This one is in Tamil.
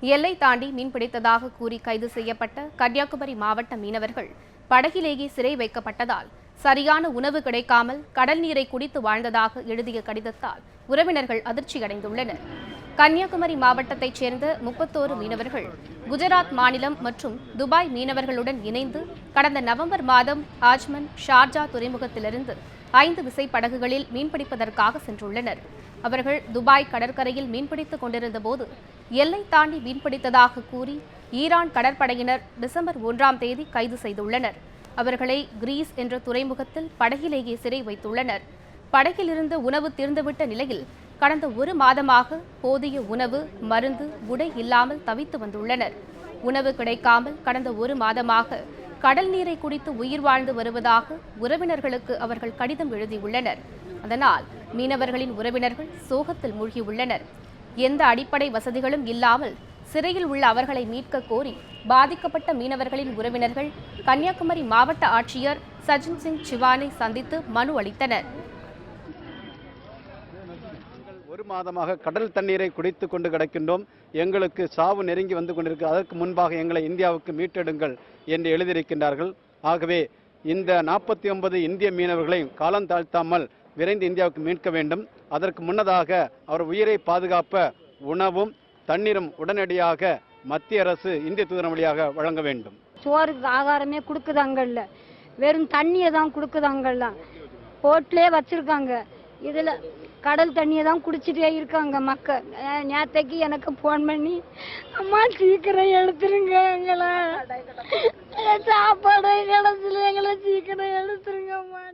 எல்லை தாண்டி மீன்பிடித்ததாக கூறி கைது செய்யப்பட்ட கன்னியாகுமரி மாவட்ட மீனவர்கள் படகிலேயே சிறை வைக்கப்பட்டதால் சரியான உணவு கிடைக்காமல் கடல் நீரை குடித்து வாழ்ந்ததாக எழுதிய கடிதத்தால் உறவினர்கள் அதிர்ச்சியடைந்துள்ளனர். கன்னியாகுமரி மாவட்டத்தைச் சேர்ந்த 31 மீனவர்கள் குஜராத் மாநிலம் மற்றும் துபாய் மீனவர்களுடன் இணைந்து கடந்த நவம்பர் மாதம் ஆஜ்மன் ஷார்ஜா துறைமுகத்திலிருந்து 5 விசைப்படகுகளில் மீன்பிடிப்பதற்காக சென்றுள்ளனர். அவர்கள் துபாய் கடற்கரையில் மீன்பிடித்துக் கொண்டிருந்த போது எல்லை தாண்டி மீன்பிடித்ததாக கூறி ஈரான் கடற்படையினர் டிசம்பர் 1ஆம் தேதி கைது செய்துள்ளனர். அவர்களை கிரீஸ் என்ற துறைமுகத்தில் படகிலேயே சிறை வைத்துள்ளனர். படகிலிருந்து உணவு தீர்ந்துவிட்ட நிலையில் கடந்த 1 மாதமாக போதிய உணவு, மருந்து, உடை இல்லாமல் தவித்து வந்துள்ளனர். உணவு கிடைக்காமல் கடந்த 1 மாதமாக கடல் நீரை குடித்து உயிர் வாழ்ந்து வருவதாக உறவினர்களுக்கு அவர்கள் கடிதம் எழுதியுள்ளனர். அதனால் மீனவர்களின் உறவினர்கள் சோகத்தில் மூழ்கியுள்ளனர். எந்த அடிப்படை வசதிகளும் இல்லாமல் சிறையில் உள்ள அவர்களை மீட்க கோரி பாதிக்கப்பட்ட மீனவர்களின் உறவினர்கள் கன்னியாகுமரி மாவட்ட ஆட்சியர் சஜன் சிங் சிவானை சந்தித்து மனு அளித்தனர். 1 மாதமாக கடல் தண்ணீரை குடித்துக் கொண்டு கிடக்கின்றோம். எங்களுக்கு சாவு நெருங்கி வந்து கொண்டிருக்கு. அதற்கு முன்பாக எங்களை இந்தியாவுக்கு மீட்டெடுங்கள் என்று எழுதியிருக்கின்றார்கள். ஆகவே இந்த 49 இந்திய மீனவர்களை காலம் தாழ்த்தாமல் விரைந்து இந்தியாவுக்கு மீட்க வேண்டும். அதற்கு முன்னதாக அவர் உயிரை பாதுகாப்ப உணவும் தண்ணீரும் உடனடியாக மத்திய அரசு இந்திய தூதரம் வழியாக வழங்க வேண்டும். சோறுக்கு ஆகாரமே கொடுக்குதாங்கல்ல, வெறும் தண்ணியை தான் கொடுக்குதாங்கல்ல, போட்லேயே வச்சிருக்காங்க. இதில் கடல் தண்ணியை தான் குடிச்சிட்டே இருக்காங்க மக்கள். நேற்றைக்கு எனக்கு ஃபோன் பண்ணி, அம்மா சீக்கிரம் எடுத்துருங்க, எங்களை சாப்பாடு கிடச்சில எங்களை சீக்கிரம் எடுத்துருங்கம்மா.